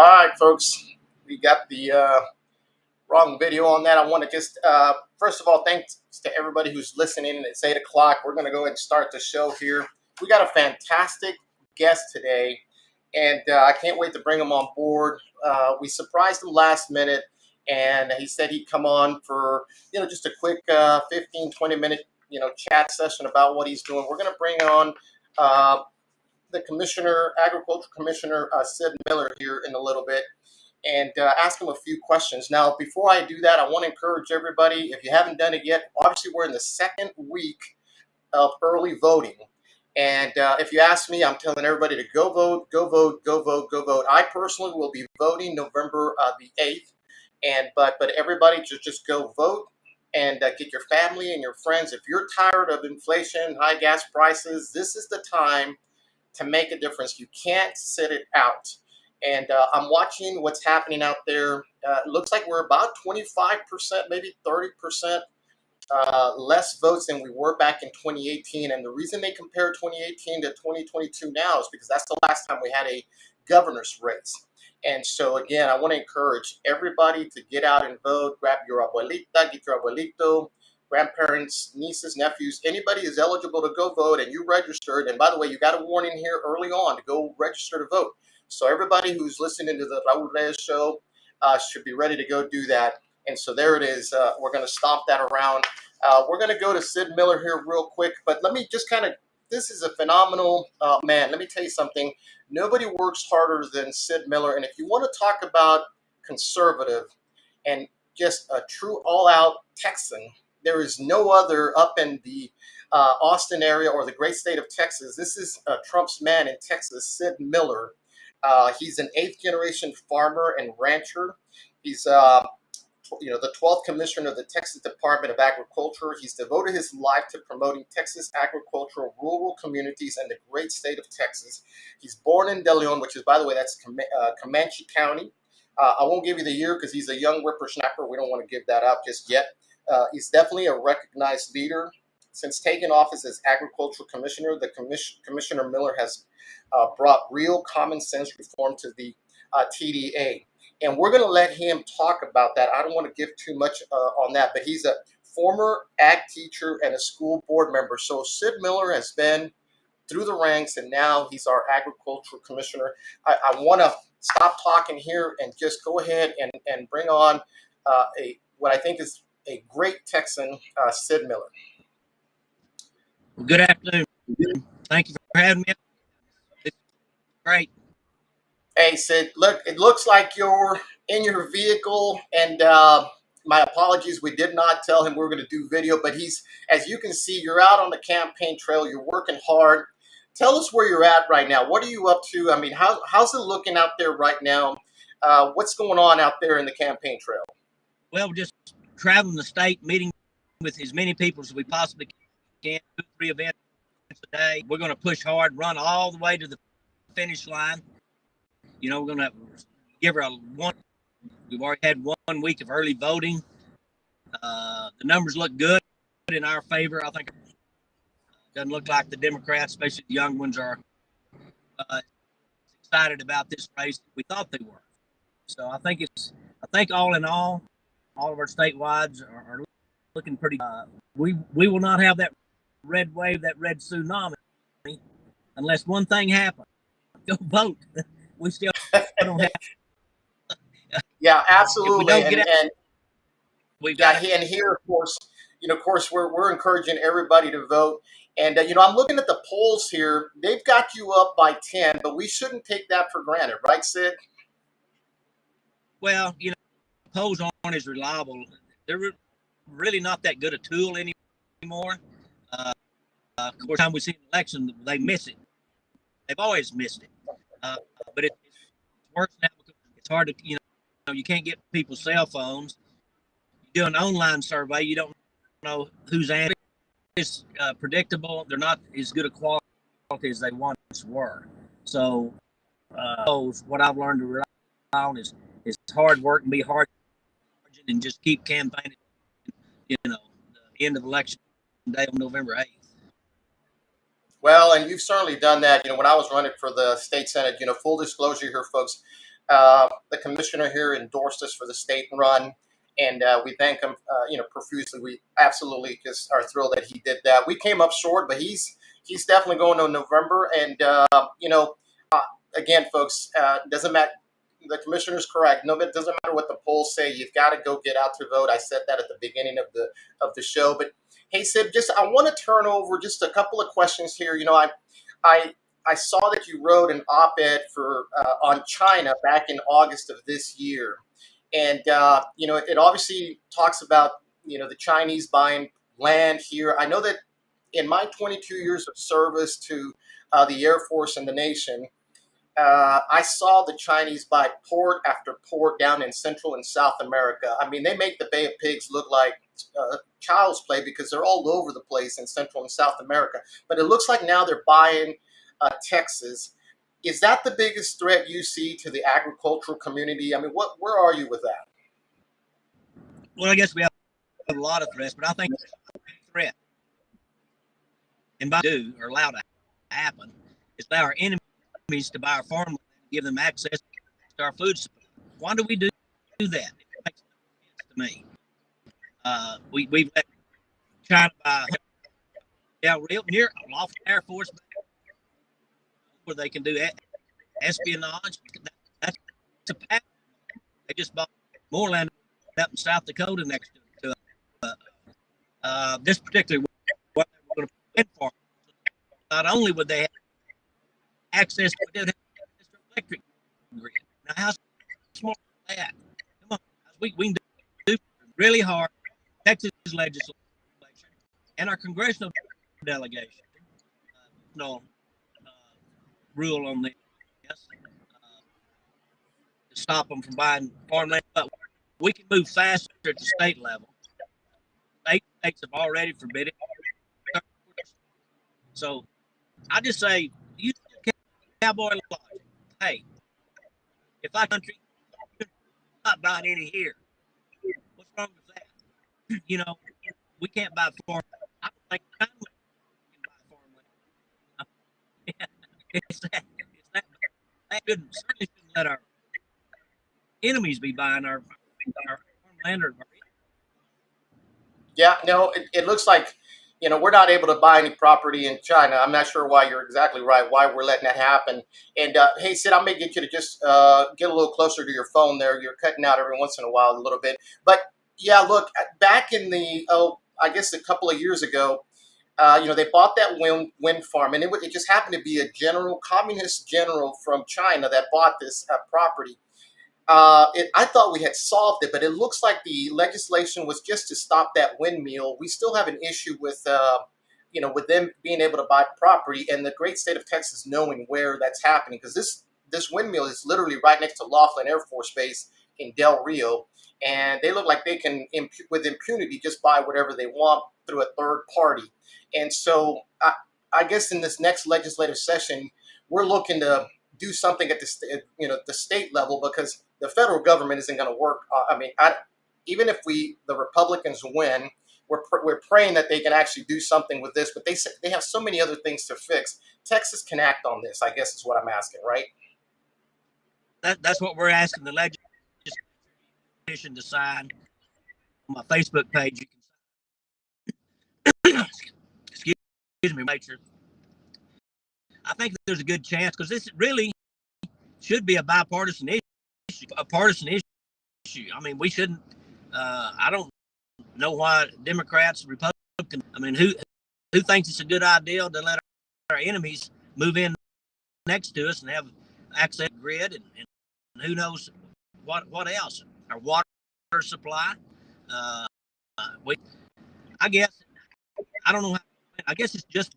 All right, folks, we got the wrong video on that. I want to just, first of all, thanks to everybody who's listening. It's 8 o'clock. We're going to go ahead and start the show here. We got a fantastic guest today, and I can't wait to bring him on board. We surprised him last minute, and he said he'd come on for, just a quick 15, 20-minute, chat session about what he's doing. We're going to bring on the Agriculture Commissioner Sid Miller here in a little bit and ask him a few questions. Now, before I do that, I want to encourage everybody, if you haven't done it yet, obviously we're in the second week of early voting. And if you ask me, I'm telling everybody to go vote, go vote, go vote, go vote. I personally will be voting November the 8th. But everybody just go vote and get your family and your friends. If you're tired of inflation, high gas prices, this is the time to make a difference. You can't sit it out. And I'm watching what's happening out there. It looks like we're about 25%, maybe 30% less votes than we were back in 2018. And the reason they compare 2018 to 2022 now is because that's the last time we had a governor's race. And so, again, I want to encourage everybody to get out and vote. Grab your abuelita, get your abuelito, grandparents, nieces, nephews, anybody is eligible to go vote, and you registered. And by the way, you got a warning here early on to go register to vote. So everybody who's listening to the Raul Reyes show should be ready to go do that. And so there it is. We're going to stomp that around. We're going to go to Sid Miller here real quick. But let me just this is a phenomenal man. Let me tell you something. Nobody works harder than Sid Miller. And if you want to talk about conservative and just a true all-out Texan, there is no other up in the Austin area or the great state of Texas. This is Trump's man in Texas, Sid Miller. He's an 8th-generation farmer and rancher. He's the 12th commissioner of the Texas Department of Agriculture. He's devoted his life to promoting Texas agricultural rural communities and the great state of Texas. He's born in De Leon, which is, by the way, that's Comanche County. I won't give you the year because he's a young whippersnapper. We don't want to give that out just yet. He's definitely a recognized leader. Since taking office as agricultural commissioner, Commissioner Miller has brought real common sense reform to the TDA. And we're going to let him talk about that. I don't want to give too much on that, but he's a former ag teacher and a school board member. So Sid Miller has been through the ranks, and now he's our agricultural commissioner. I want to stop talking here and just go ahead and bring on what I think is a great Texan, Sid Miller. Well, good afternoon. Thank you for having me. It's great. Hey, Sid, look, it looks like you're in your vehicle, and my apologies, we did not tell him we were going to do video, but as you can see, you're out on the campaign trail, you're working hard. Tell us where you're at right now. What are you up to? I mean, how's it looking out there right now? What's going on out there in the campaign trail? Well, we're just traveling the state, meeting with as many people as we possibly can, 2-3 events a day. We're going to push hard, run all the way to the finish line. We're going to give her we've already had 1 week of early voting. The numbers look good in our favor. I think it doesn't look like the Democrats, especially the young ones, are excited about this race. We thought they were. So I think all in all of our statewide are looking pretty. We will not have that red wave, that red tsunami, unless one thing happens. Go vote. We still don't have. Yeah, absolutely. And here, of course, we're encouraging everybody to vote. And I'm looking at the polls here. They've got you up by 10, but we shouldn't take that for granted, right, Sid? Well, polls aren't as reliable. They're really not that good a tool anymore. Of course, time we see an election, they miss it. They've always missed it. But it's worse now because it's hard to, you can't get people's cell phones. You do an online survey, you don't know who's answering. It's predictable. They're not as good a quality as they once were. So what I've learned to rely on is hard work and be hard and just keep campaigning, the end of election day on November 8th. Well, and you've certainly done that. When I was running for the state senate, full disclosure here, folks, The commissioner here endorsed us for the state run, and we thank him, profusely. We absolutely just are thrilled that he did that. We came up short, but he's definitely going to November, and uh, again, folks, doesn't matter. The commissioner's correct. No, it doesn't matter what the polls say. You've got to go get out to vote. I said that at the beginning of the show. But hey, Sid, just I want to turn over just a couple of questions here. I I saw that you wrote an op-ed for on China back in August of this year, and it obviously talks about the Chinese buying land here. I know that in my 22 years of service to the Air Force and the nation, I saw the Chinese buy port after port down in Central and South America. I mean, they make the Bay of Pigs look like child's play because they're all over the place in Central and South America. But it looks like now they're buying Texas. Is that the biggest threat you see to the agricultural community? I mean, where are you with that? Well, I guess we have a lot of threats, but I think the threat, and by do or allow to happen, is allow our enemies to buy our farmland and give them access to our food supply. Why do we do that? It makes no sense to me. We've let China buy Del Rio near Lawful Air Force where they can do espionage. That's a pact. They just bought more land up in South Dakota next to this particular what they were going to put in for. Not only would they have access, but they'd have access to electric grid. Now, how smart is that? Come on, we can do really hard. Texas legislation and our congressional delegation no rule on this to stop them from buying farmland. But we can move faster at the state level. States have already forbidden it. So I just say, use cowboy logic. Hey, if our country not buying any here, what's wrong with that? We can't buy farm. I don't think China can buy farmland. it's that bad. Certainly shouldn't let our enemies be buying our farmland or Yeah, no, it looks like we're not able to buy any property in China. I'm not sure why. You're exactly right. Why we're letting that happen. And hey, Sid, I may get you to just get a little closer to your phone there. You're cutting out every once in a while a little bit. But yeah, look, back in I guess a couple of years ago, they bought that wind farm, and it just happened to be a communist general from China that bought this property. I thought we had solved it, but it looks like the legislation was just to stop that windmill. We still have an issue with them being able to buy property and the great state of Texas knowing where that's happening, because this windmill is literally right next to Laughlin Air Force Base in Del Rio, and they look like they can, with impunity, just buy whatever they want through a third party. And so, I guess in this next legislative session, we're looking to do something at the state level, because the federal government isn't going to work. Even if the Republicans win, we're praying that they can actually do something with this. But they have so many other things to fix. Texas can act on this, I guess is what I'm asking, right? That's what we're asking the legislation to sign. On my Facebook page, you can excuse me, make sure. I think there's a good chance, because this really should be a bipartisan issue, a partisan issue. I mean, we shouldn't. I don't know why Democrats, Republicans. I mean, who thinks it's a good idea to let our enemies move in next to us and have access to the grid, and who knows what else? Our water supply. I guess I don't know how. I guess it's just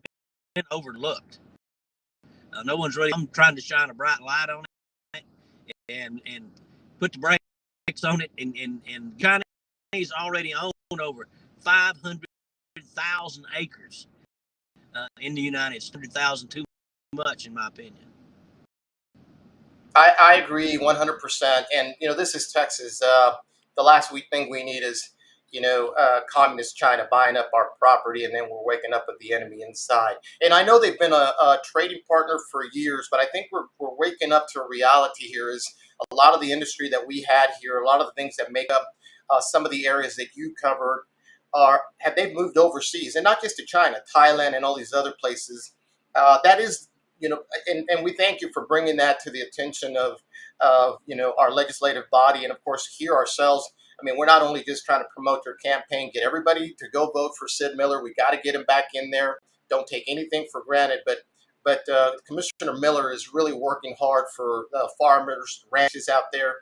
been overlooked. No one's really. I'm trying to shine a bright light on it and put the brakes on it. And Chinese already own over 500,000 acres in the United States. 100,000 too much, in my opinion. I agree 100%. And this is Texas. The last thing we need is communist China buying up our property, and then we're waking up with the enemy inside. And I know they've been a trading partner for years, but I think we're waking up to a reality here. Is a lot of the industry that we had here, a lot of the things that make up some of the areas that you covered have they moved overseas, and not just to China, Thailand, and all these other places. That is, and we thank you for bringing that to the attention of our legislative body, and of course here ourselves. I mean, we're not only just trying to promote your campaign, get everybody to go vote for Sid Miller. We got to get him back in there. Don't take anything for granted, but Commissioner Miller is really working hard for farmers, ranches out there.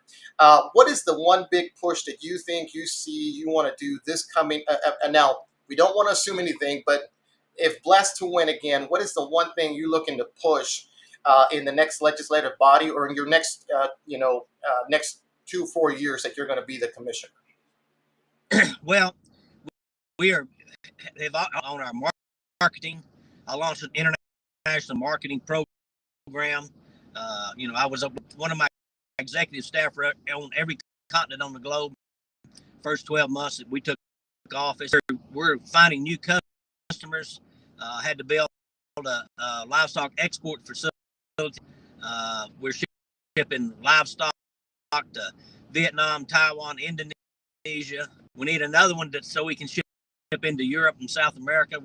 What is the one big push that you think you see you want to do this coming? Now, we don't want to assume anything, but if blessed to win again, what is the one thing you're looking to push in the next legislative body, or in your next, next 2-4 years that you're going to be the commissioner? Well, we are on our marketing. I launched an international marketing program. I was one of my executive staff on every continent on the globe. First 12 months that we took office, we're finding new customers. Had to build a livestock export facility. We're shipping livestock to Vietnam, Taiwan, Indonesia. We need another one so we can ship into Europe and South America.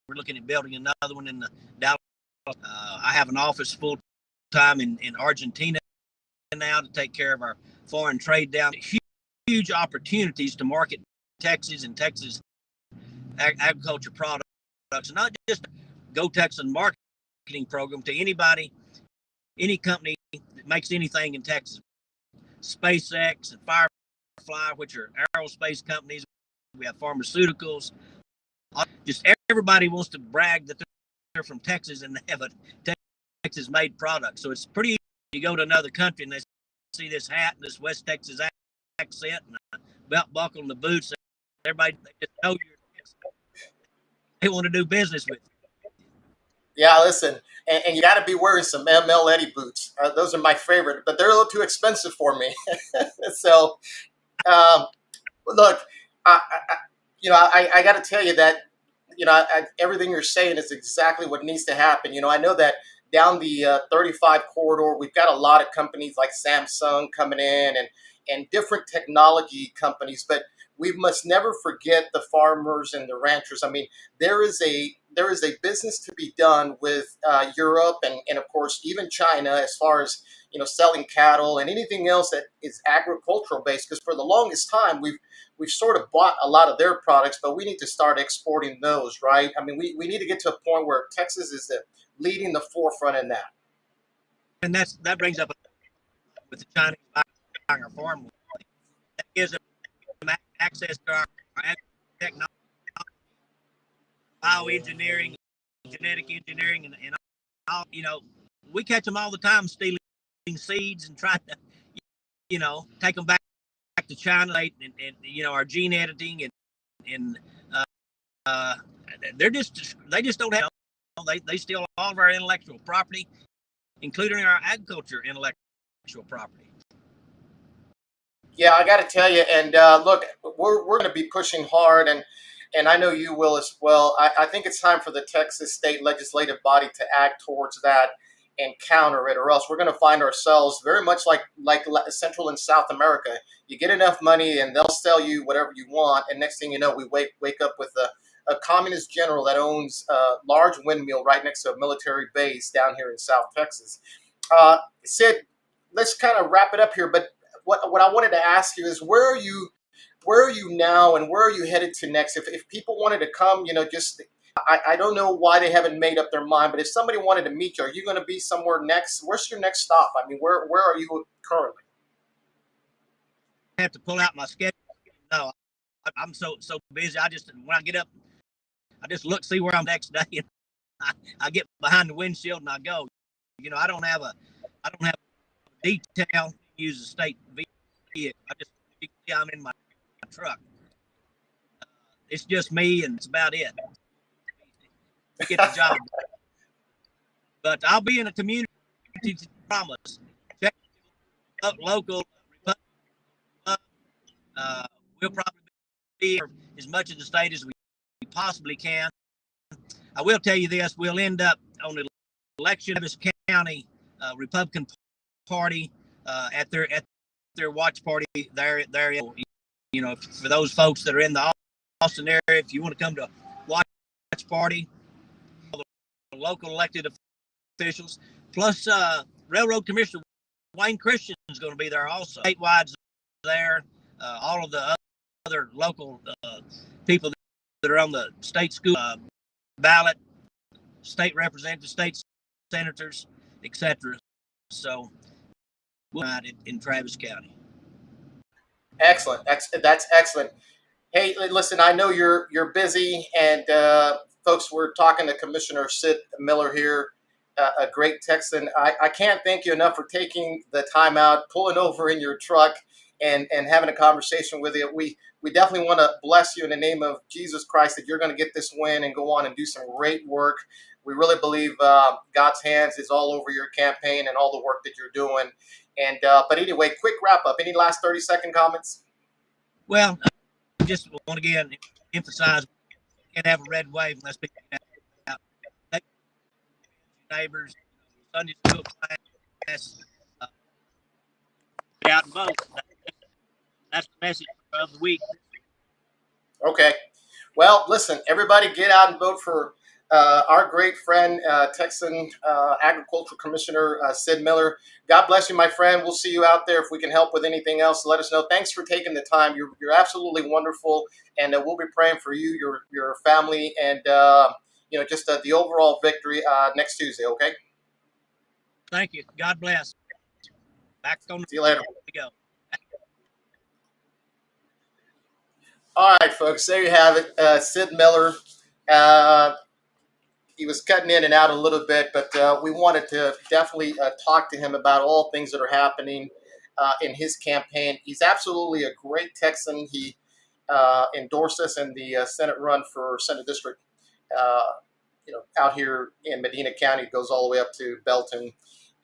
We're looking at building another one in the Dallas. I have an office full time in Argentina now to take care of our foreign trade down. Huge opportunities to market Texas and Texas agriculture products, and not just Go Texas marketing program to anybody, any company that makes anything in Texas. SpaceX and Firefly, which are aerospace companies. We have pharmaceuticals. Just everybody wants to brag that they're from Texas and they have a Texas-made product. So it's pretty easy. You go to another country and they see this hat and this West Texas accent and a belt buckle and the boots. Everybody, they just know they want to do business with you. Yeah, listen, and you got to be wearing some ML Eddie boots. Those are my favorite, but they're a little too expensive for me. So, look, I got to tell you that, everything you're saying is exactly what needs to happen. I know that down the 35 corridor, we've got a lot of companies like Samsung coming in and different technology companies, but we must never forget the farmers and the ranchers. I mean, there is a business to be done with Europe and of course even China as far as selling cattle and anything else that is agricultural based. Because for the longest time we've sort of bought a lot of their products, but we need to start exporting those, right? I mean, we need to get to a point where Texas is leading the forefront in that. And that brings up with the Chinese buying our farm. That gives them access to our technology, bioengineering, genetic engineering, and all. We catch them all the time stealing seeds and trying to, take them back to China and our gene editing and they just don't have. They steal all of our intellectual property, including our agriculture intellectual property. Yeah, I got to tell you, and look, we're going to be pushing hard, and I know you will as well. I think it's time for the Texas state legislative body to act towards that and counter it, or else we're going to find ourselves very much like Central and South America. You get enough money, and they'll sell you whatever you want, and next thing you know, we wake up with a communist general that owns a large windmill right next to a military base down here in South Texas. Sid, let's kind of wrap it up here, but what I wanted to ask you is where are you now and where are you headed to next? If people wanted to come, I don't know why they haven't made up their mind, but if somebody wanted to meet you, are you going to be somewhere next? Where's your next stop? I mean, where are you currently? I have to pull out my schedule. No, I'm so busy. When I get up, I just look, see where I'm next day, and I get behind the windshield and I go. I don't have a detail. Use a state vehicle. I'm in my truck. It's just me, and it's about it. To get the job, but I'll be in a community. Promise. Check local. We'll probably be as much of the state as we possibly can. I will tell you this: we'll end up on the election of this county Republican Party at their watch party there. For those folks that are in the Austin area, if you want to come to a watch party, the local elected officials, plus Railroad Commissioner Wayne Christian is going to be there also. Statewide there, all of the other local people that are on the state school ballot, state representatives, state senators, etc. So we're out in Travis County. Excellent. That's excellent. Hey, listen, I know you're busy, and folks, we're talking to Commissioner Sid Miller here, a great Texan. I can't thank you enough for taking the time out, pulling over in your truck, and having a conversation with you. We definitely want to bless you in the name of Jesus Christ that you're going to get this win and go on and do some great work. We really believe God's hands is all over your campaign and all the work that you're doing. And but anyway, quick wrap up. Any last 30-second comments? Well, just want to again emphasize, we can't have a red wave unless people out. Neighbors, Sunday school class, get out and vote. That's the message of the week. Okay. Well, listen, everybody get out and vote for our great friend, Texan Agricultural Commissioner Sid Miller. God bless you, my friend. We'll see you out there. If we can help with anything else, let us know. Thanks for taking the time. You're absolutely wonderful, and we'll be praying for you, your family, and just the overall victory next Tuesday. Okay. Thank you. God bless. Back on. See you later. We go. All right, folks. There you have it. Sid Miller. He was cutting in and out a little bit, but we wanted to definitely talk to him about all things that are happening in his campaign. He's absolutely a great Texan. He endorsed us in the Senate run for Senate District, out here in Medina County. It goes all the way up to Belton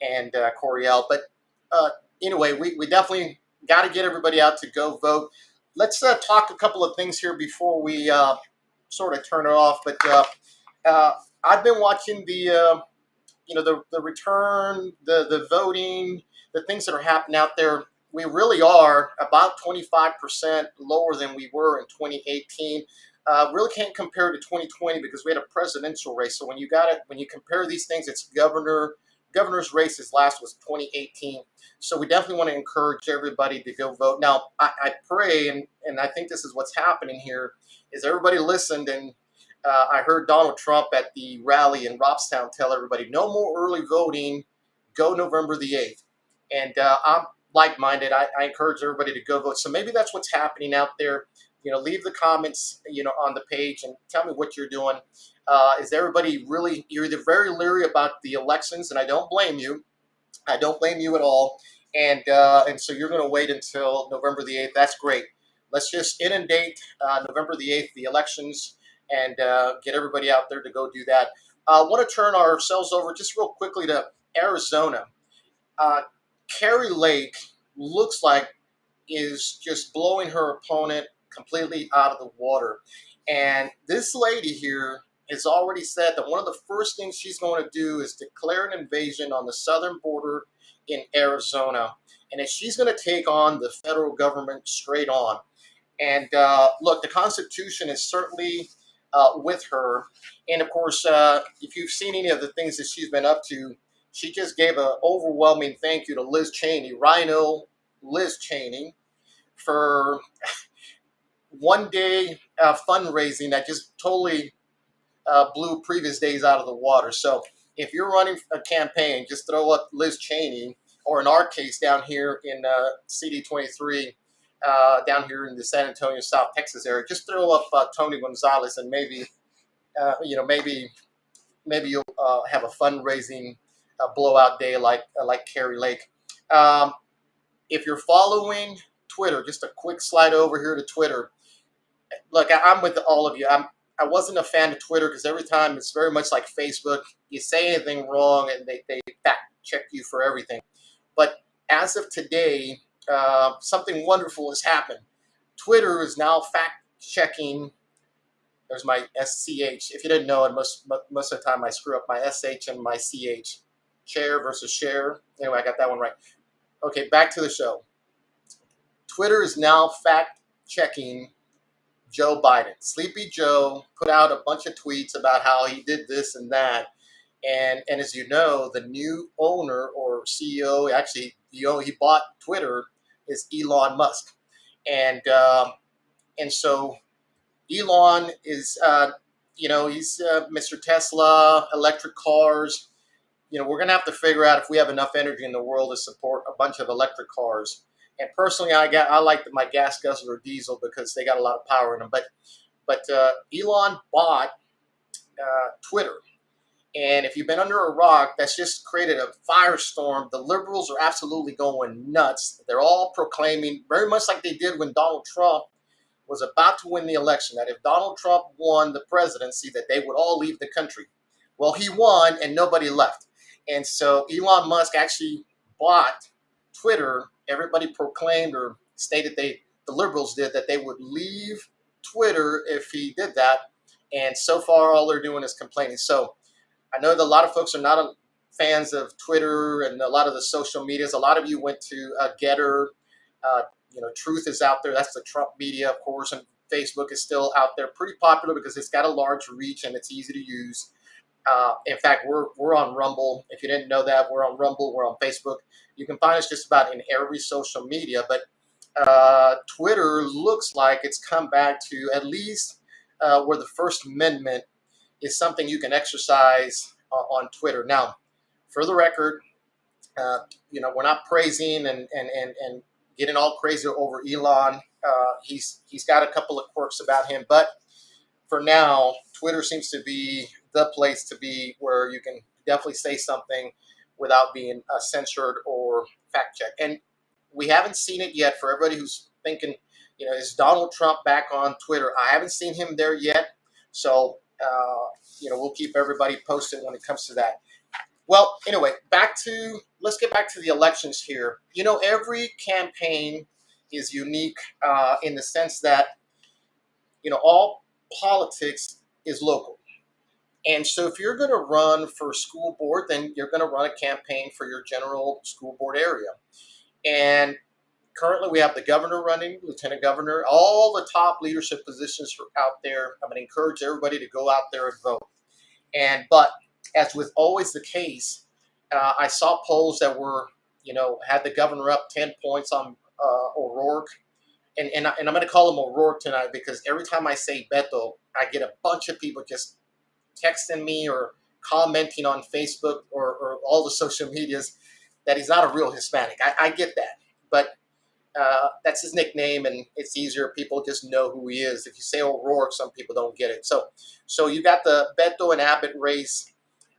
and Coryell. But anyway, we definitely got to get everybody out to go vote. Let's talk a couple of things here before we sort of turn it off. But I've been watching the return, the voting, the things that are happening out there. We really are about 25% lower than we were in 2018. Really can't compare to 2020 because we had a presidential race. So when you compare these things, it's governor's races last was 2018. So we definitely want to encourage everybody to go vote. Now, I pray, and I think this is what's happening here, is everybody listened, and I heard Donald Trump at the rally in Robstown tell everybody, no more early voting, go November the 8th. And I'm like-minded. I encourage everybody to go vote. So maybe that's what's happening out there. Leave the comments, on the page and tell me what you're doing. Is everybody really, you're either very leery about the elections, and I don't blame you. I don't blame you at all. And so you're going to wait until November the 8th. That's great. Let's just inundate November the 8th, the elections, and get everybody out there to go do that. I want to turn ourselves over just real quickly to Arizona. Carrie Lake looks like is just blowing her opponent completely out of the water. And this lady here has already said that one of the first things she's going to do is declare an invasion on the southern border in Arizona. And that she's going to take on the federal government straight on. And look, the Constitution is certainly with her. And of course, if you've seen any of the things that she's been up to, she just gave an overwhelming thank you to Liz Cheney, Rhino Liz Cheney, for one day fundraising that just totally blew previous days out of the water. So if you're running a campaign, just throw up Liz Cheney, or in our case down here in CD23, down here in the San Antonio, South Texas area, just throw up Tony Gonzalez, and maybe you'll have a fundraising blowout day like Carrie Lake. If you're following Twitter, just a quick slide over here to Twitter. Look, I'm with all of you. I wasn't a fan of Twitter because every time it's very much like Facebook. You say anything wrong and they fact check you for everything. But as of today, something wonderful has happened. Twitter is now fact checking. There's my SCH. If you didn't know it, most of the time I screw up my SH and my CH. Chair versus share. Anyway, I got that one right. Okay, back to the show. Twitter is now fact checking Joe Biden. Sleepy Joe put out a bunch of tweets about how he did this and that. And as you know, the new owner or CEO, actually, he bought Twitter, is Elon Musk. And so Elon is, he's Mr. Tesla, electric cars. We're going to have to figure out if we have enough energy in the world to support a bunch of electric cars. And personally, I like my gas guzzler diesel because they got a lot of power in them. But Elon bought Twitter. And if you've been under a rock, that's just created a firestorm. The liberals are absolutely going nuts. They're all proclaiming, very much like they did when Donald Trump was about to win the election, that if Donald Trump won the presidency, that they would all leave the country. Well, he won and nobody left. And so Elon Musk actually bought Twitter. Everybody proclaimed or stated the liberals did, that they would leave Twitter if he did that. And so far, all they're doing is complaining. So I know that a lot of folks are not fans of Twitter and a lot of the social medias. A lot of you went to Getter. Truth is out there. That's the Trump media, of course, and Facebook is still out there. Pretty popular because it's got a large reach and it's easy to use. In fact, we're on Rumble. If you didn't know that, we're on Rumble. We're on Facebook. You can find us just about in every social media. But Twitter looks like it's come back to at least where the First Amendment is something you can exercise on Twitter. Now, for the record, we're not praising and getting all crazy over Elon. He's got a couple of quirks about him, but for now, Twitter seems to be the place to be where you can definitely say something without being censored or fact checked. And we haven't seen it yet. For everybody who's thinking, is Donald Trump back on Twitter? I haven't seen him there yet. So, we'll keep everybody posted when it comes to that. Well, anyway, let's get back to the elections here. Every campaign is unique in the sense that, all politics is local. And so if you're going to run for school board, then you're going to run a campaign for your general school board area. And currently we have the governor running, lieutenant governor, all the top leadership positions are out there. I'm going to encourage everybody to go out there and vote. But as with always the case, I saw polls that were, had the governor up 10 points on O'Rourke. And I'm going to call him O'Rourke tonight because every time I say Beto, I get a bunch of people just texting me or commenting on Facebook or all the social medias that he's not a real Hispanic. I get that. But that's his nickname, and it's easier. People just know who he is. If you say O'Rourke, some people don't get it. So you got the Beto and Abbott race.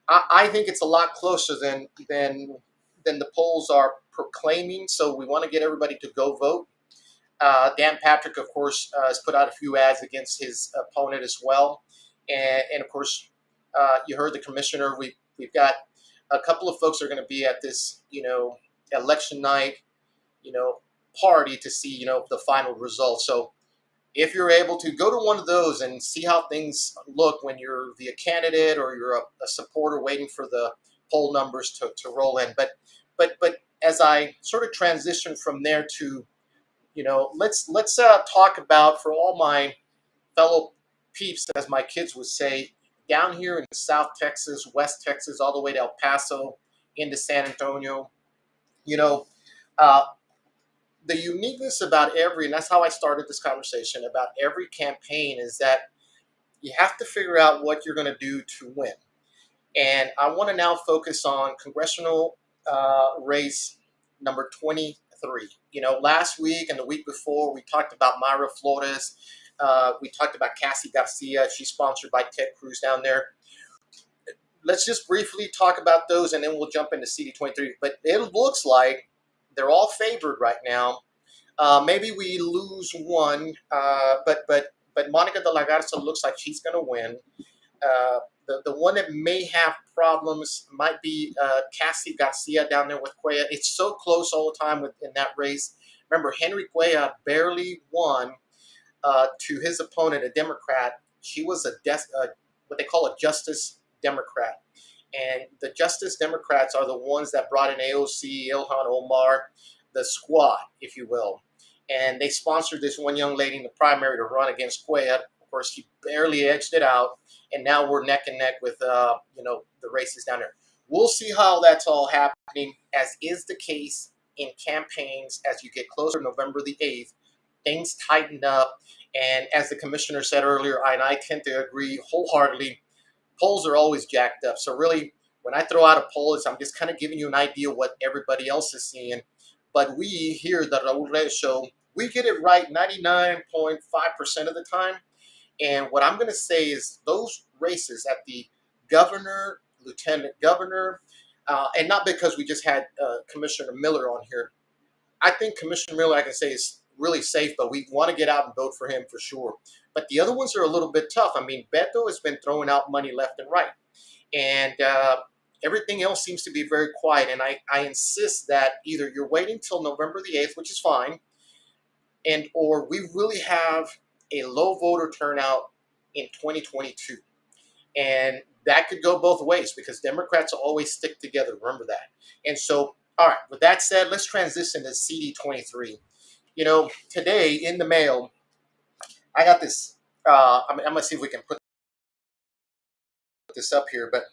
I think it's a lot closer than the polls are proclaiming. So we want to get everybody to go vote. Dan Patrick, of course, has put out a few ads against his opponent as well. And of course, you heard the commissioner. We've got a couple of folks that are going to be at this, election night, party to see, the final results. So if you're able to go to one of those and see how things look when you're the candidate or you're a supporter waiting for the poll numbers to roll in. But as I sort of transition from there to, let's talk about, for all my fellow peeps, as my kids would say, down here in South Texas, West Texas, all the way to El Paso, into San Antonio, the uniqueness about and that's how I started this conversation, about every campaign is that you have to figure out what you're going to do to win. And I want to now focus on congressional race number 23. Last week and the week before, we talked about Mayra Flores. We talked about Cassie Garcia. She's sponsored by Ted Cruz down there. Let's just briefly talk about those, and then we'll jump into CD23. But it looks like they're all favored right now. Maybe we lose one, but Monica de la Garza looks like she's going to win. The one that may have problems might be Cassie Garcia down there with Cuellar. It's so close all the time in that race. Remember, Henry Cuellar barely won to his opponent, a Democrat. She was what they call a Justice Democrat. And the Justice Democrats are the ones that brought in AOC, Ilhan Omar, the squad, if you will. And they sponsored this one young lady in the primary to run against Cuellar. Of course, he barely edged it out. And now we're neck and neck with, the races down there. We'll see how that's all happening, as is the case in campaigns. As you get closer to November the 8th, things tighten up. And as the commissioner said earlier, and I tend to agree wholeheartedly, polls are always jacked up. So really, when I throw out a poll, I'm just kind of giving you an idea of what everybody else is seeing. But we here, the Raul Reyes Show, we get it right 99.5% of the time. And what I'm going to say is those races at the governor, lieutenant governor, and not because we just had Commissioner Miller on here. I think Commissioner Miller, I can say, is really safe, but we want to get out and vote for him for sure. But the other ones are a little bit tough. I mean, Beto has been throwing out money left and right. And everything else seems to be very quiet. And I insist that either you're waiting till November the 8th, which is fine, and or we really have a low voter turnout in 2022. And that could go both ways because Democrats always stick together. Remember that. And so, all right, with that said, let's transition to CD23. Today in the mail, I got this. I'm going to see if we can put this up here, but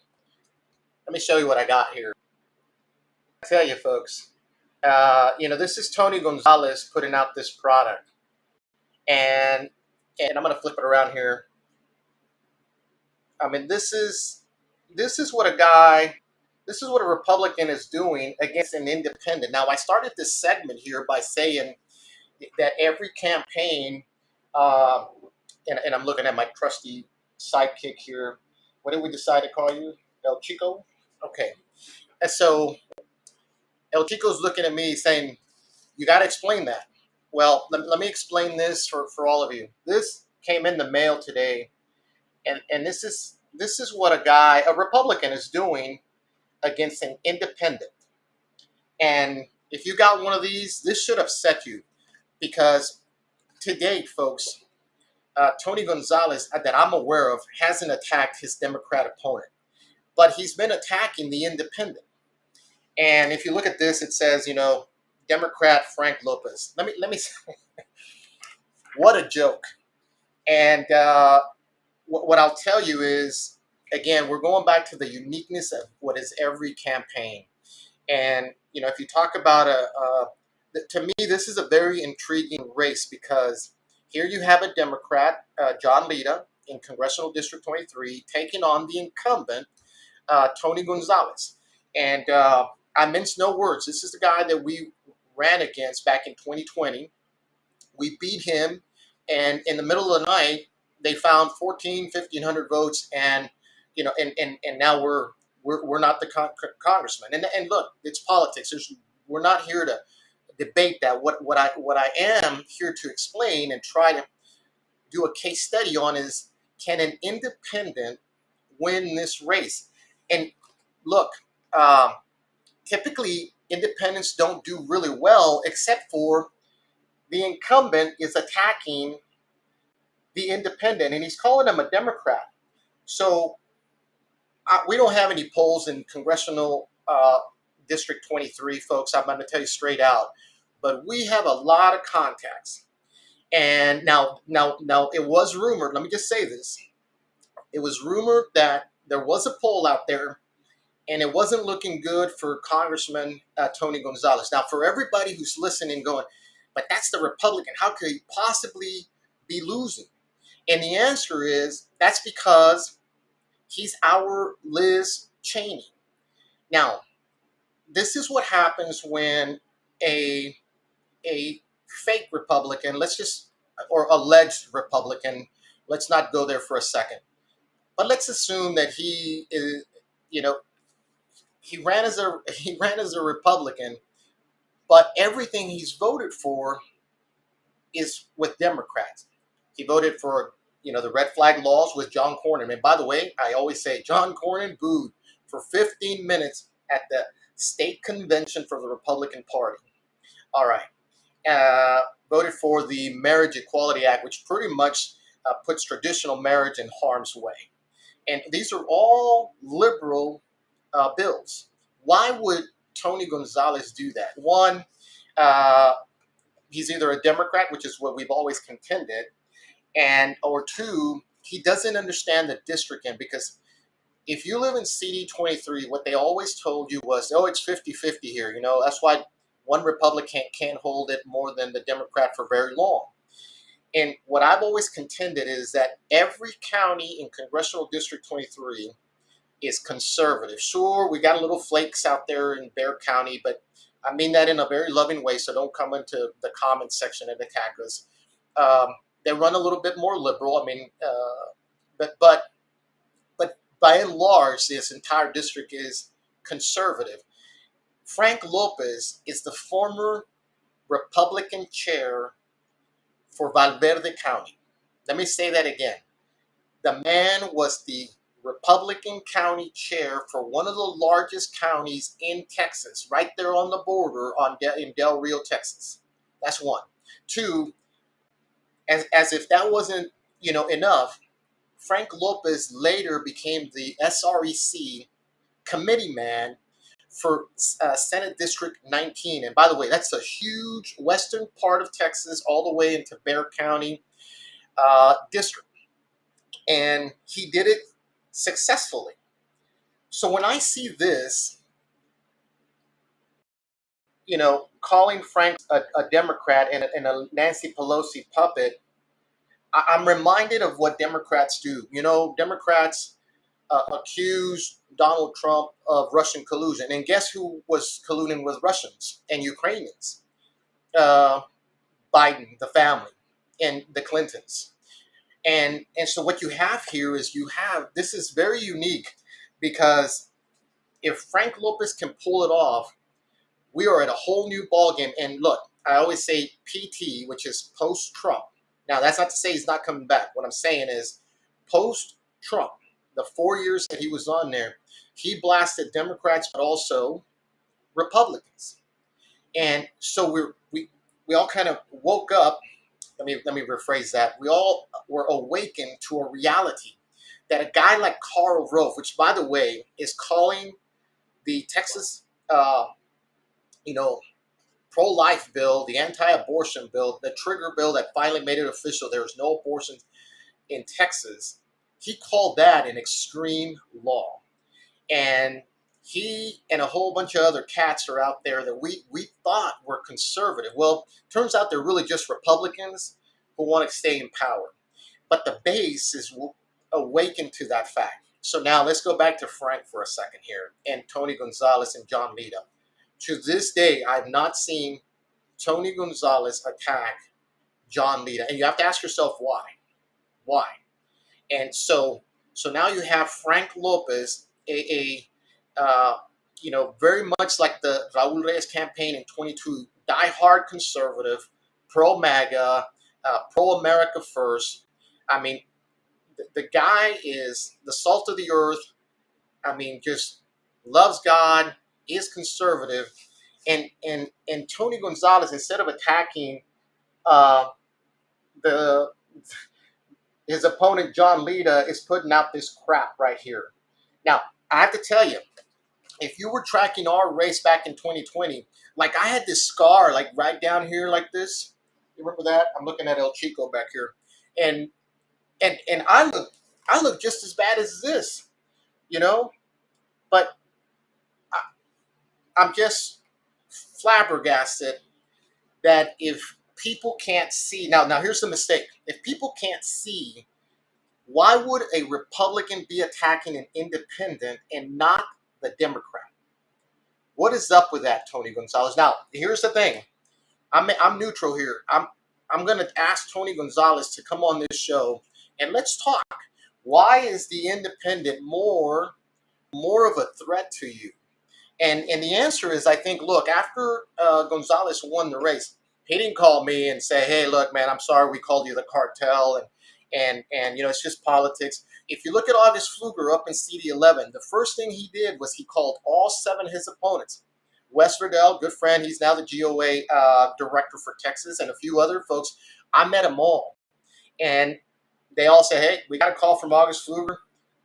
let me show you what I got here. I tell you, folks, this is Tony Gonzalez putting out this product. And I'm going to flip it around here. I mean, this is what a Republican is doing against an independent. Now, I started this segment here by saying that every campaign, and I'm looking at my trusty sidekick here. What did we decide to call you? El Chico? Okay. And so El Chico's looking at me saying, you got to explain that. Well, let me explain this for all of you. This came in the mail today, and this is what a Republican is doing against an independent. And if you got one of these, this should upset you, because to date, folks, Tony Gonzalez, that I'm aware of, hasn't attacked his Democrat opponent, but he's been attacking the independent. And if you look at this, it says, Democrat Frank Lopez. Let me what a joke. And what I'll tell you is, again, we're going back to the uniqueness of what is every campaign. And, if you talk about to me, this is a very intriguing race, because here you have a Democrat, John Lida, in Congressional District 23, taking on the incumbent, Tony Gonzalez. And I mince no words. This is the guy that we ran against back in 2020. We beat him, and in the middle of the night, they found 1,500 votes, and and now we're not the congressman. And look, it's politics. We're not here to debate that. What I am here to explain and try to do a case study on is, can an independent win this race? And look, typically independents don't do really well, except for the incumbent is attacking the independent, and he's calling him a Democrat. So we don't have any polls in Congressional District 23, folks. I'm going to tell you straight out. But we have a lot of contacts. And now it was rumored, let me just say this. It was rumored that there was a poll out there, and it wasn't looking good for Congressman Tony Gonzalez. Now, for everybody who's listening going, but that's the Republican, how could he possibly be losing? And the answer is, that's because he's our Liz Cheney. Now, this is what happens when a fake Republican, or alleged Republican, let's not go there for a second, but let's assume that he is, he ran as a Republican, but everything he's voted for is with Democrats. He voted for, the red flag laws with John Cornyn. And by the way, I always say John Cornyn booed for 15 minutes at the state convention for the Republican Party. All right. Voted for the Marriage Equality Act, which pretty much puts traditional marriage in harm's way. And these are all liberal bills. Why would Tony Gonzalez do that? One, uh, he's either a Democrat, which is what we've always contended, and or two, he doesn't understand the districting, because if you live in CD 23, what they always told you was, oh, it's 50-50 here. That's why one Republican can't hold it more than the Democrat for very long. And what I've always contended is that every county in Congressional District 23 is conservative. Sure, we got a little flakes out there in Bexar County, but I mean that in a very loving way, so don't come into the comment section and attack us. They run a little bit more liberal. I mean, but by and large, this entire district is conservative. Frank Lopez is the former Republican chair for Valverde County. Let me say that again. The man was the Republican county chair for one of the largest counties in Texas, right there on the border in Del Rio, Texas. That's one. Two, as if that wasn't enough, Frank Lopez later became the SREC committee man for Senate District 19. And by the way, that's a huge western part of Texas, all the way into Bexar County district. And he did it successfully. So when I see this, calling Frank a Democrat and a Nancy Pelosi puppet, I'm reminded of what Democrats do. Democrats accused Donald Trump of Russian collusion. And guess who was colluding with Russians and Ukrainians? Uh, Biden, the family, and the Clintons. And so what you have here is this is very unique, because if Frank Lopez can pull it off, we are at a whole new ballgame. And look, I always say PT, which is post-Trump. Now, that's not to say he's not coming back. What I'm saying is post-Trump, the 4 years that he was on there, he blasted Democrats, but also Republicans. And so we all kind of woke up. Let me rephrase that. We all were awakened to a reality that a guy like Karl Rove, which by the way is calling the Texas, pro-life bill, the anti-abortion bill, the trigger bill that finally made it official, there was no abortion in Texas. He called that an extreme law. And he and a whole bunch of other cats are out there that we thought were conservative. Well, turns out they're really just Republicans who want to stay in power. But the base is awakened to that fact. So now let's go back to Frank for a second here, and Tony Gonzalez and John Lita. To this day, I've not seen Tony Gonzalez attack John Lita. And you have to ask yourself why. Why? And so now you have Frank Lopez, very much like the Raul Reyes campaign in 22, diehard conservative, pro-MAGA, pro-America first. I mean, the guy is the salt of the earth. I mean, just loves God, is conservative. And Tony Gonzalez, instead of attacking his opponent, John Lita, is putting out this crap right here. Now, I have to tell you, if you were tracking our race back in 2020, like I had this scar like right down here like this. You remember that? I'm looking at El Chico back here. And I look just as bad as this, but I'm just flabbergasted that if people can't see, now here's the mistake. If people can't see, why would a Republican be attacking an independent and not the Democrat? What is up with that, Tony Gonzalez? Now, here's the thing. I'm neutral here. I'm going to ask Tony Gonzalez to come on this show and let's talk. Why is the independent more of a threat to you? And the answer is, I think, look, after Gonzalez won the race, he didn't call me and say, hey, look, man, I'm sorry we called you the cartel, and it's just politics. If you look at August Pfluger up in CD11, the first thing he did was he called all 7 of his opponents. Wes Riddell, good friend, he's now the GOA director for Texas, and a few other folks. I met them all. And they all say, hey, we got a call from August Pfluger.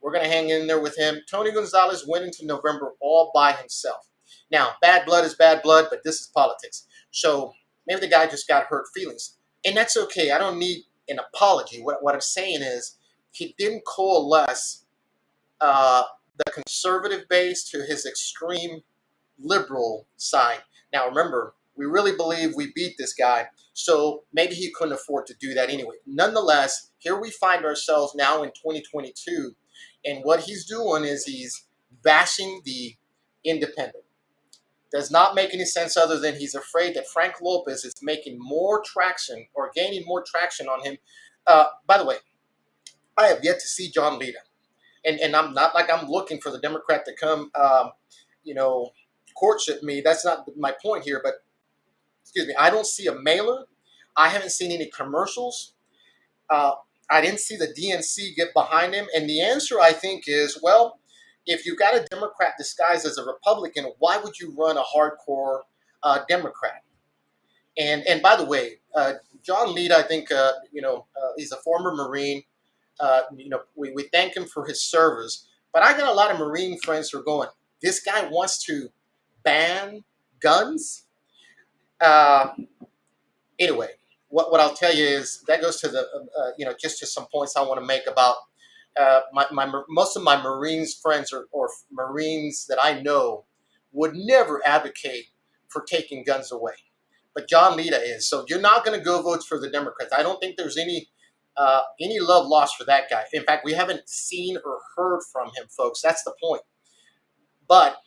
We're going to hang in there with him. Tony Gonzalez went into November all by himself. Now, bad blood is bad blood, but this is politics. So maybe the guy just got hurt feelings. And that's okay. I don't need an apology. What I'm saying is he didn't coalesce uh, the conservative base to his extreme liberal side. Now, remember, we really believe we beat this guy, so maybe he couldn't afford to do that anyway. Nonetheless, here we find ourselves now in 2022, and what he's doing is he's bashing the independent. Does not make any sense other than he's afraid that Frank Lopez is making more traction or gaining more traction on him. By the way, I have yet to see John Lita. And I'm not like I'm looking for the Democrat to come, courtship me. That's not my point here. But excuse me, I don't see a mailer. I haven't seen any commercials. I didn't see the DNC get behind him. And the answer, I think, is well, if you got a Democrat disguised as a Republican, why would you run a hardcore Democrat? And by the way, John Lita, I think, he's a former Marine. We thank him for his service. But I got a lot of Marine friends who are going, this guy wants to ban guns? Uh, anyway, what I'll tell you is that goes to the, just to some points I want to make about most of my Marines friends or Marines that I know would never advocate for taking guns away. But John Lita is. So you're not going to go vote for the Democrats. I don't think there's any love lost for that guy. In fact, we haven't seen or heard from him, folks. That's the point. But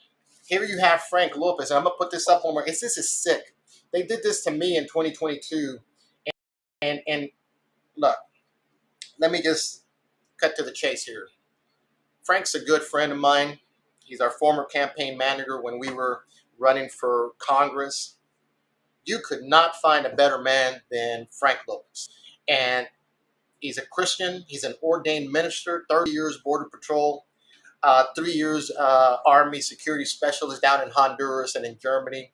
here you have Frank Lopez. And I'm going to put this up one more. This is sick. They did this to me in 2022. And look, let me just cut to the chase here. Frank's a good friend of mine. He's our former campaign manager when we were running for Congress. You could not find a better man than Frank Lopez. And he's a Christian. He's an ordained minister, 30 years Border Patrol, 3 years Army security specialist down in Honduras and in Germany.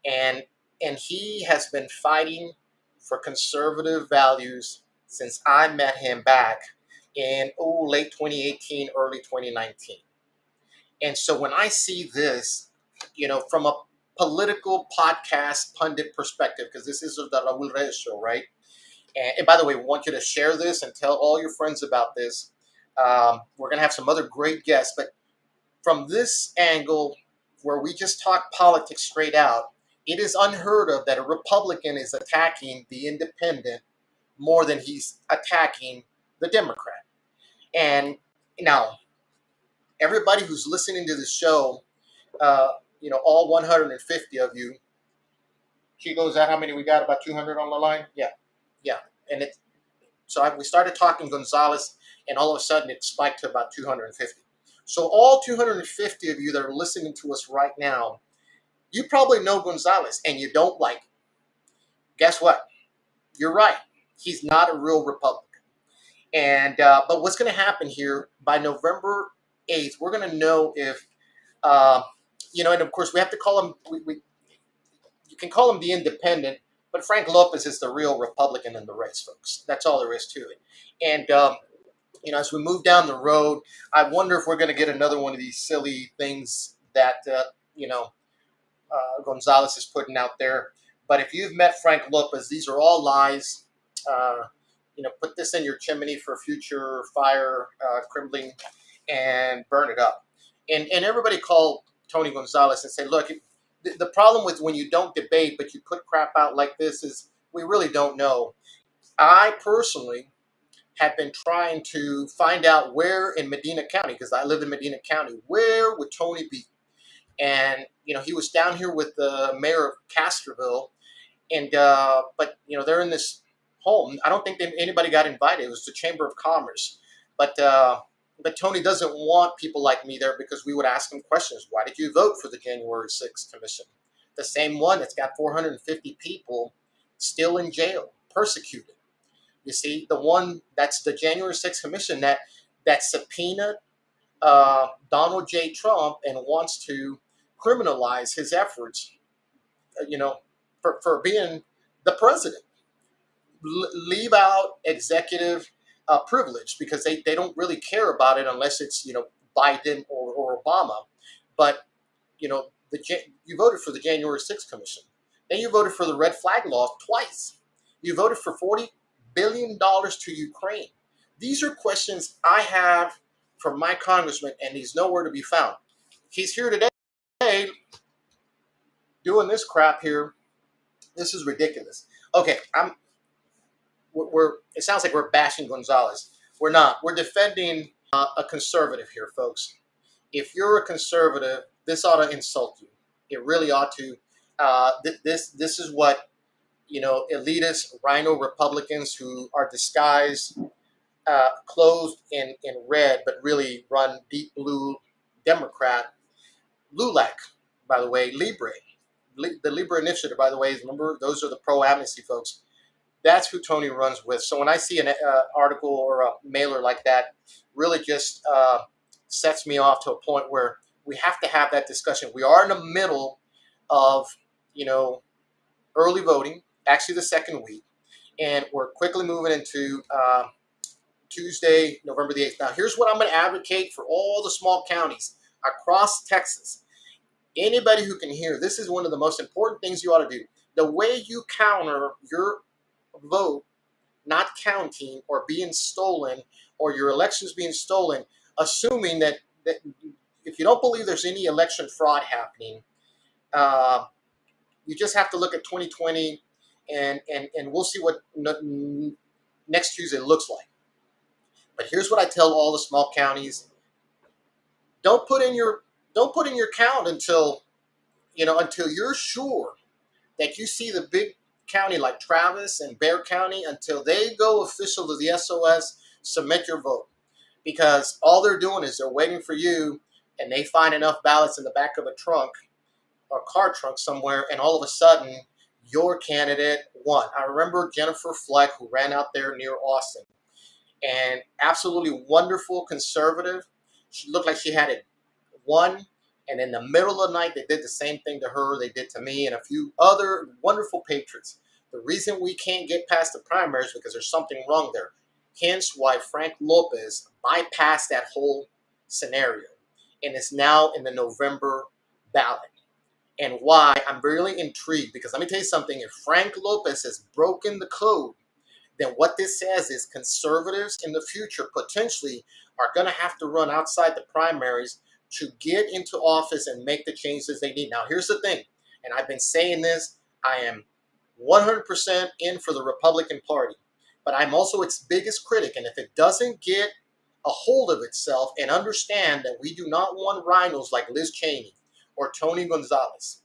And he has been fighting for conservative values since I met him back in late 2018, early 2019. And so when I see this, from a political podcast pundit perspective, because this is the Raul Reyes show, right? And by the way, we want you to share this and tell all your friends about this. We're going to have some other great guests. But from this angle, where we just talk politics straight out, it is unheard of that a Republican is attacking the independent more than he's attacking the Democrat. And now, everybody who's listening to the show, all 150 of you, Chico, is that how many we got? About 200 on the line? Yeah. And we started talking Gonzalez, and all of a sudden it spiked to about 250. So all 250 of you that are listening to us right now, you probably know Gonzalez, and you don't like him. Guess what? You're right. He's not a real Republican. And but what's going to happen here by November 8th, we're going to know if, and of course we have to call him, you can call him the independent, but Frank Lopez is the real Republican in the race, folks. That's all there is to it. And, as we move down the road, I wonder if we're going to get another one of these silly things that, Gonzalez is putting out there. But if you've met Frank Lopez, these are all lies. Put this in your chimney for future fire crimbling and burn it up. And everybody called Tony Gonzalez and say, look, the problem with when you don't debate but you put crap out like this is we really don't know. I personally have been trying to find out where in Medina County, because I live in Medina County, where would Tony be? And, he was down here with the mayor of Castroville, and but, they're in this home. I don't think anybody got invited. It was the Chamber of Commerce. But Tony doesn't want people like me there because we would ask him questions. Why did you vote for the January 6th commission? The same one that's got 450 people still in jail, persecuted. You see, the one that's the January 6th commission that subpoenaed Donald J. Trump and wants to criminalize his efforts, for being the president. Leave out executive privilege because they don't really care about it unless it's, you know, Biden or Obama. But, you know, you voted for the January 6th Commission. Then you voted for the red flag law twice. You voted for $40 billion to Ukraine. These are questions I have from my congressman, and he's nowhere to be found. He's here today doing this crap here. This is ridiculous. Okay, it sounds like we're bashing Gonzalez. We're not. We're defending a conservative here, folks. If you're a conservative, this ought to insult you. It really ought to. This is what, you know, elitist rhino Republicans who are disguised, clothed in red, but really run deep blue Democrat. LULAC, by the way, Libre. The Libre Initiative, by the way, remember, those are the pro-amnesty folks. That's who Tony runs with. So when I see an article or a mailer like that, really just sets me off to a point where we have to have that discussion. We are in the middle of, you know, early voting, actually the second week, and we're quickly moving into Tuesday, November the 8th. Now, here's what I'm going to advocate for all the small counties across Texas. Anybody who can hear, this is one of the most important things you ought to do. The way you counter your vote not counting or being stolen, or your elections being stolen, assuming that if you don't believe there's any election fraud happening, you just have to look at 2020 and we'll see what next Tuesday looks like. But here's what I tell all the small counties: don't put in your count until you're sure that you see the big county like Travis and Bexar County, until they go official to the SOS, submit your vote. Because all they're doing is they're waiting for you, and they find enough ballots in the back of a trunk or car trunk somewhere, and all of a sudden your candidate won. I remember Jennifer Fleck, who ran out there near Austin, and absolutely wonderful conservative. She looked like she had it won. And in the middle of the night, they did the same thing to her they did to me and a few other wonderful patriots. The reason we can't get past the primaries is because there's something wrong there. Hence why Frank Lopez bypassed that whole scenario and is now in the November ballot. And why I'm really intrigued, because let me tell you something. If Frank Lopez has broken the code, then what this says is conservatives in the future potentially are going to have to run outside the primaries to get into office and make the changes they need. Now, here's the thing, and I've been saying this, I am 100% in for the Republican Party, but I'm also its biggest critic. And if it doesn't get a hold of itself and understand that we do not want rhinos like Liz Cheney or Tony Gonzalez,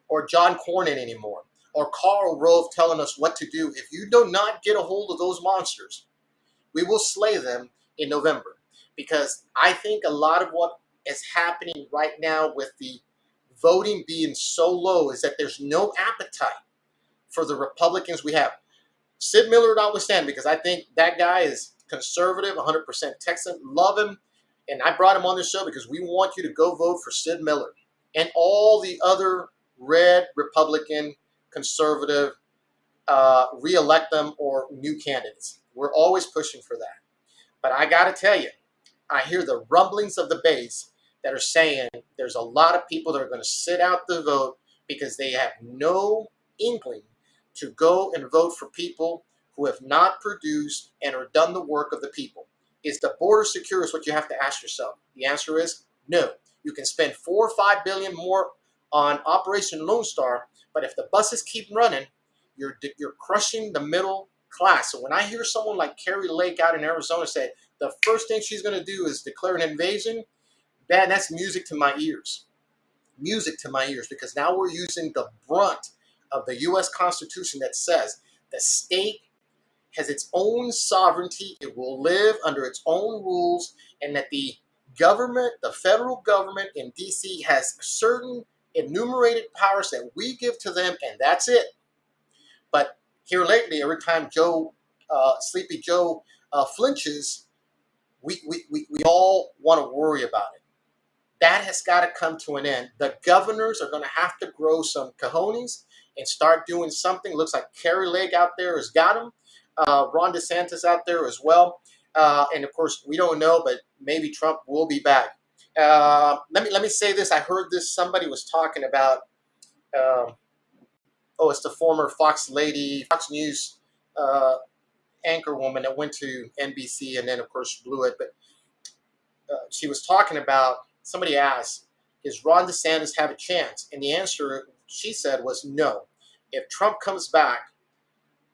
or John Cornyn anymore, or Karl Rove telling us what to do, if you do not get a hold of those monsters, we will slay them in November. Because I think a lot of what is happening right now with the voting being so low is that there's no appetite for the Republicans we have. Sid Miller notwithstanding, because I think that guy is conservative, 100% Texan, love him. And I brought him on the show because we want you to go vote for Sid Miller and all the other red Republican conservative, re-elect them or new candidates. We're always pushing for that. But I got to tell you, I hear the rumblings of the base that are saying there's a lot of people that are going to sit out the vote because they have no inkling to go and vote for people who have not produced and or done the work of the people. Is the border secure is what you have to ask yourself. The answer is no. You can spend $4 or $5 billion more on Operation Lone Star, but if the buses keep running, you're crushing the middle class. So when I hear someone like Carrie Lake out in Arizona say the first thing she's going to do is declare an invasion, man, that's music to my ears. Music to my ears, because now we're using the brunt of the U.S. Constitution that says the state has its own sovereignty, it will live under its own rules, and that the government, the federal government in D.C. has certain enumerated powers that we give to them, and that's it. But here lately, every time Sleepy Joe flinches, we all want to worry about it. That has got to come to an end. The governors are going to have to grow some cojones and start doing something. Looks like Carrie Lake out there has got them. Ron DeSantis out there as well. And of course, we don't know, but maybe Trump will be back. Let me say this. I heard this. Somebody was talking about. Um, oh, it's the former Fox lady, Fox News anchor woman that went to NBC and then, of course, blew it. But she was talking about. Somebody asked, "Is Ron DeSantis have a chance?" And the answer she said was no. If Trump comes back,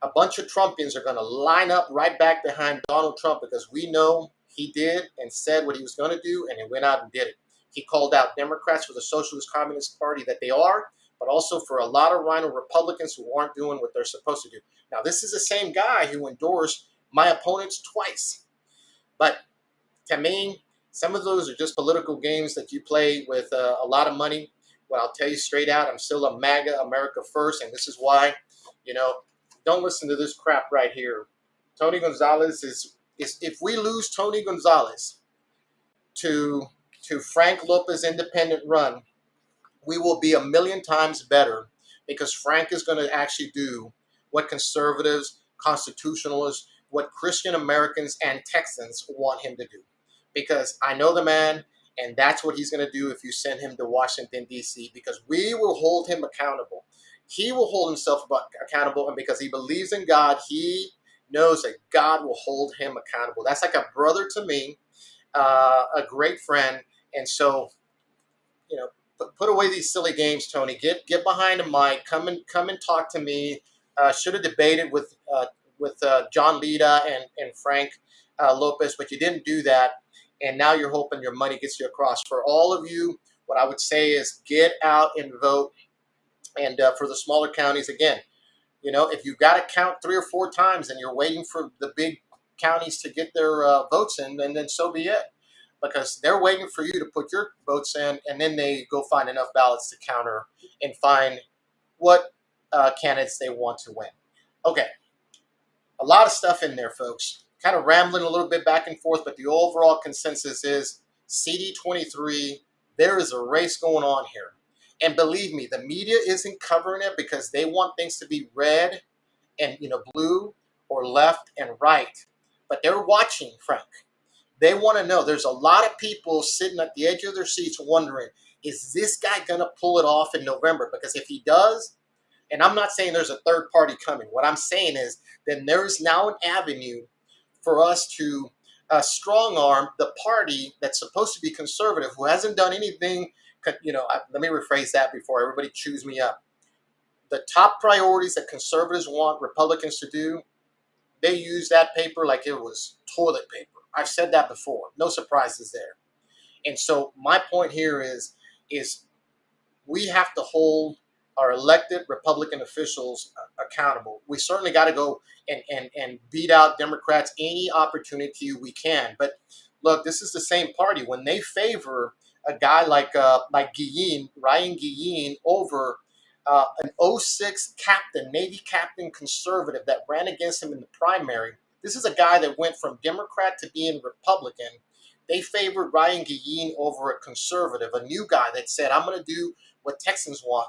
a bunch of Trumpians are going to line up right back behind Donald Trump because we know he did and said what he was going to do, and he went out and did it. He called out Democrats for the Socialist Communist Party that they are, but also for a lot of Rhino Republicans who aren't doing what they're supposed to do. Now, this is the same guy who endorsed my opponents twice. But to me, some of those are just political games that you play with a lot of money. Well, I'll tell you straight out, I'm still a MAGA, America first, and this is why, you know, don't listen to this crap right here. Tony Gonzalez is if we lose Tony Gonzalez to Frank Lopez independent run, we will be a million times better because Frank is going to actually do what conservatives, constitutionalists, what Christian Americans and Texans want him to do. Because I know the man, and that's what he's going to do if you send him to Washington, D.C., because we will hold him accountable. He will hold himself accountable, and because he believes in God, he knows that God will hold him accountable. That's like a brother to me, a great friend, and so, you know, put away these silly games, Tony. Get behind a mic. Come and talk to me. Should have debated with John Lida and Frank Lopez, but you didn't do that, and now you're hoping your money gets you across. For all of you, what I would say is get out and vote. And for the smaller counties, again, you know, if you've got to count 3 or 4 times and you're waiting for the big counties to get their votes in, then so be it. Because they're waiting for you to put your votes in, and then they go find enough ballots to counter and find what candidates they want to win. Okay, a lot of stuff in there, folks. Kind of rambling a little bit back and forth, but the overall consensus is CD23, there is a race going on here. And believe me, the media isn't covering it because they want things to be red and, you know, blue or left and right. But they're watching, Frank. They want to know. There's a lot of people sitting at the edge of their seats wondering, is this guy going to pull it off in November? Because if he does, and I'm not saying there's a third party coming. What I'm saying is then there is now an avenue for us to strong arm the party that's supposed to be conservative, who hasn't done anything. You know, let me rephrase that before everybody chews me up. The top priorities that conservatives want Republicans to do, they use that paper like it was toilet paper. I've said that before. No surprises there. And so my point here is we have to hold our elected Republican officials accountable. We certainly got to go and beat out Democrats any opportunity we can. But look, this is the same party. When they favor a guy like Guillen, Ryan Guillen, over an '06 captain, Navy captain conservative that ran against him in the primary. This is a guy that went from Democrat to being Republican. They favored Ryan Guillen over a conservative, a new guy that said, I'm going to do what Texans want.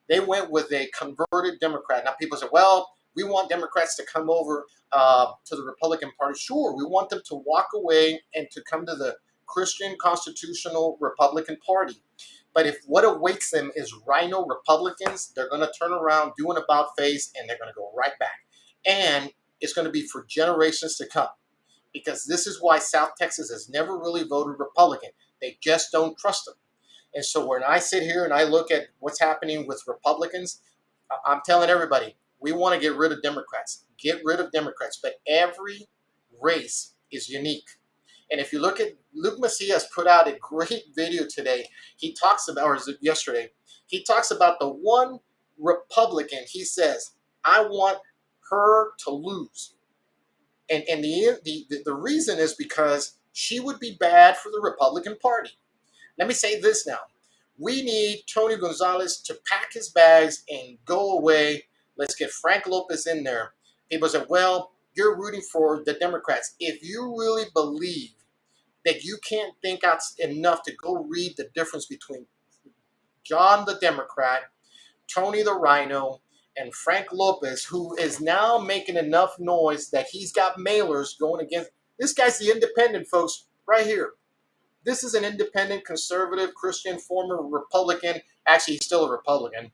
They went with a converted Democrat. Now people say, well, we want Democrats to come over to the Republican Party. Sure, we want them to walk away and to come to the Christian constitutional Republican Party. But if what awaits them is rhino Republicans, they're going to turn around, do an about face, and they're going to go right back. And it's going to be for generations to come. Because this is why South Texas has never really voted Republican. They just don't trust them. And so when I sit here and I look at what's happening with Republicans, I'm telling everybody, we want to get rid of Democrats. Get rid of Democrats. But every race is unique. And if you look at Luke Macias put out a great video today. He talks about, or yesterday, he talks about the one Republican. He says, I want her to lose. And the reason is because she would be bad for the Republican Party. Let me say this now. We need Tony Gonzalez to pack his bags and go away. Let's get Frank Lopez in there. People say, well, you're rooting for the Democrats. If you really believe that you can't think out enough to go read the difference between John the Democrat, Tony the Rhino, And Frank Lopez, who is now making enough noise that he's got mailers going against. This guy's the independent, folks, right here. This is an independent, conservative, Christian, former Republican. Actually, he's still a Republican,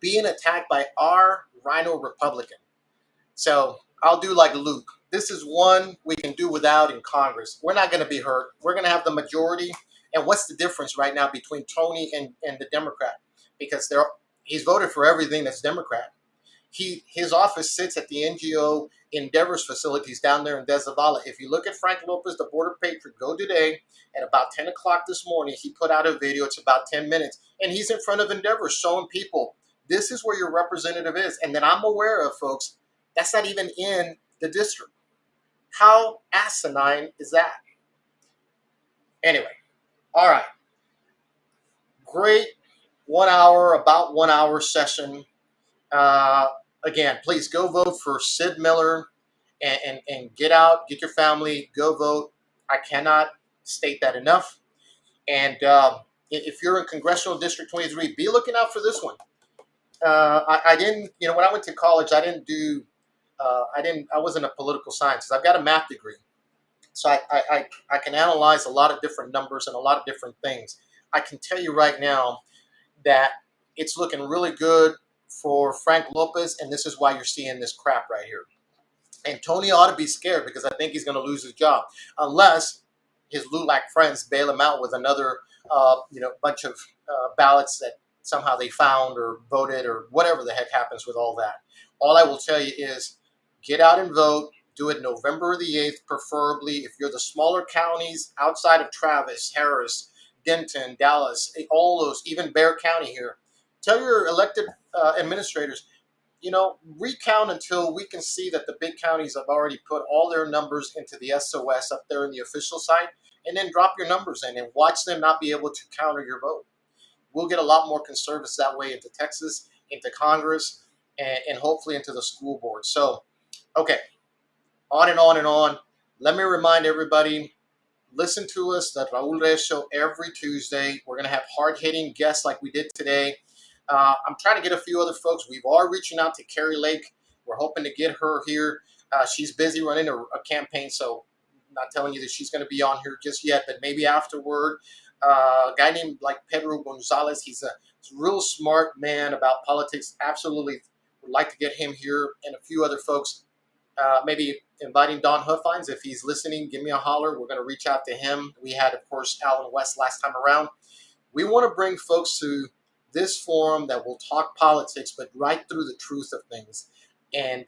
being attacked by our Rhino Republican. So I'll do like Luke. This is one we can do without in Congress. We're not going to be hurt. We're going to have the majority. And what's the difference right now between Tony and the Democrat? Because he's voted for everything that's Democrat. His office sits at the NGO Endeavors facilities down there in Deszavala. If you look at Frank Lopez, the border patriot, go today at about 10 o'clock this morning. He put out a video. It's about 10 minutes. And he's in front of Endeavors showing people this is where your representative is. And that I'm aware of, folks, that's not even in the district. How asinine is that? Anyway, all right. Great about 1 hour session. Again, please go vote for Sid Miller and get out, get your family, go vote. I cannot state that enough. And if you're in Congressional District 23, be looking out for this one. I didn't, when I went to college, I didn't do, I wasn't a political scientist. I've got a math degree. So I can analyze a lot of different numbers and a lot of different things. I can tell you right now that it's looking really good for Frank Lopez, and this is why you're seeing this crap right here. And Tony ought to be scared because I think he's going to lose his job unless his LULAC friends bail him out with another, bunch of ballots that somehow they found or voted or whatever the heck happens with all that. All I will tell you is get out and vote. Do it November the 8th, preferably. If you're the smaller counties outside of Travis, Harris, Denton, Dallas, all those, even Bexar County here, tell your elected administrators, recount until we can see that the big counties have already put all their numbers into the SOS up there in the official site, and then drop your numbers in and watch them not be able to counter your vote. We'll get a lot more conservatives that way into Texas, into Congress, and hopefully into the school board. So, okay, on and on and on. Let me remind everybody, listen to us, the Raul Reyes Show, every Tuesday. We're going to have hard-hitting guests like we did today. I'm trying to get a few other folks. We are reaching out to Carrie Lake. We're hoping to get her here. She's busy running a campaign, so I'm not telling you that she's going to be on here just yet, but maybe afterward. A guy named Pedro Gonzalez. He's a real smart man about politics. Absolutely would like to get him here, and a few other folks. Maybe inviting Don Huffines, if he's listening, give me a holler. We're going to reach out to him. We had, of course, Alan West last time around. We want to bring folks to this forum that will talk politics, but right through the truth of things. And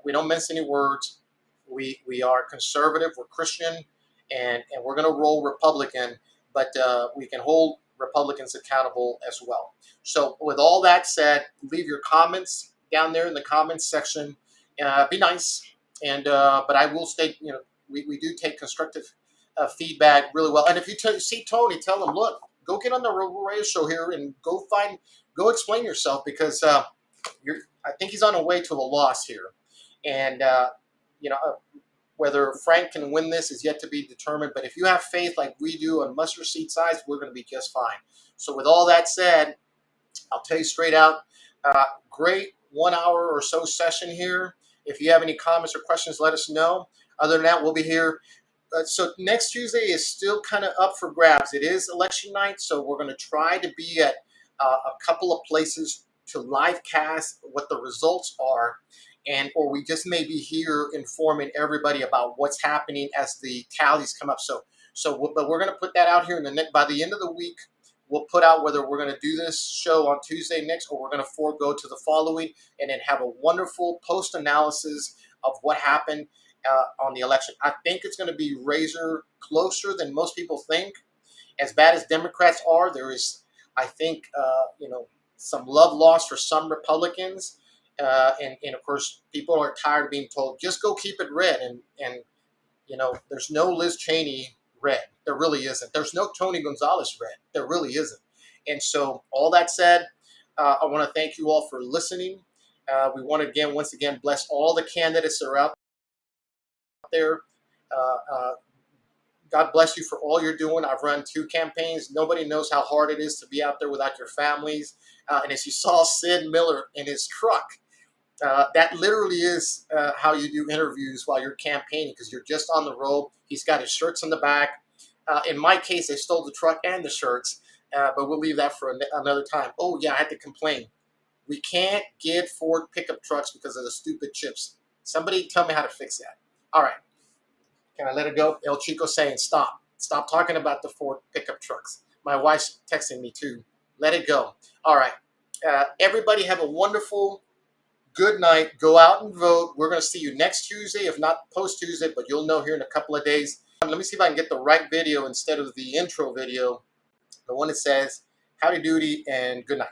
we don't mince any words. We are conservative, we're Christian, and we're going to roll Republican, but we can hold Republicans accountable as well. So with all that said, leave your comments down there in the comments section. Be nice, and but I will state, we do take constructive feedback really well. And if you see Tony, tell him, look, go get on the Reyes Show here and go explain yourself, because I think he's on a way to a loss here, and whether Frank can win this is yet to be determined. But if you have faith like we do on mustard seed size, we're going to be just fine. So with all that said, I'll tell you straight out, great 1 hour or so session here. If you have any comments or questions, let us know. Other than that, we'll be here. So next Tuesday is still kind of up for grabs. It is election night, so we're going to try to be at a couple of places to live cast what the results are, or we just may be here informing everybody about what's happening as the tallies come up. But we're going to put that out here by the end of the week. We'll put out whether we're going to do this show on Tuesday next, or we're going to forego to the following, and then have a wonderful post-analysis of what happened on the election. I think it's going to be razor closer than most people think. As bad as Democrats are, there is, I think, some love lost for some Republicans. And of course, people are tired of being told, just go keep it red. And there's no Liz Cheney red. There really isn't. There's no Tony Gonzalez red. There really isn't. And so all that said, I want to thank you all for listening. We want to once again bless all the candidates that are out there. God bless you for all you're doing. I've run 2 campaigns. Nobody knows how hard it is to be out there without your families. And as you saw Sid Miller in his truck, that literally is how you do interviews while you're campaigning, because you're just on the road. He's got his shirts in the back. In my case, they stole the truck and the shirts, but we'll leave that for another time. Oh, yeah, I had to complain. We can't get Ford pickup trucks because of the stupid chips. Somebody tell me how to fix that. All right. Can I let it go? El Chico saying, stop. Stop talking about the Ford pickup trucks. My wife's texting me too. Let it go. All right. Everybody have a wonderful, good night. Go out and vote. We're going to see you next Tuesday, if not post-Tuesday, but you'll know here in a couple of days. Let me see if I can get the right video instead of the intro video. The one that says, howdy doody and good night.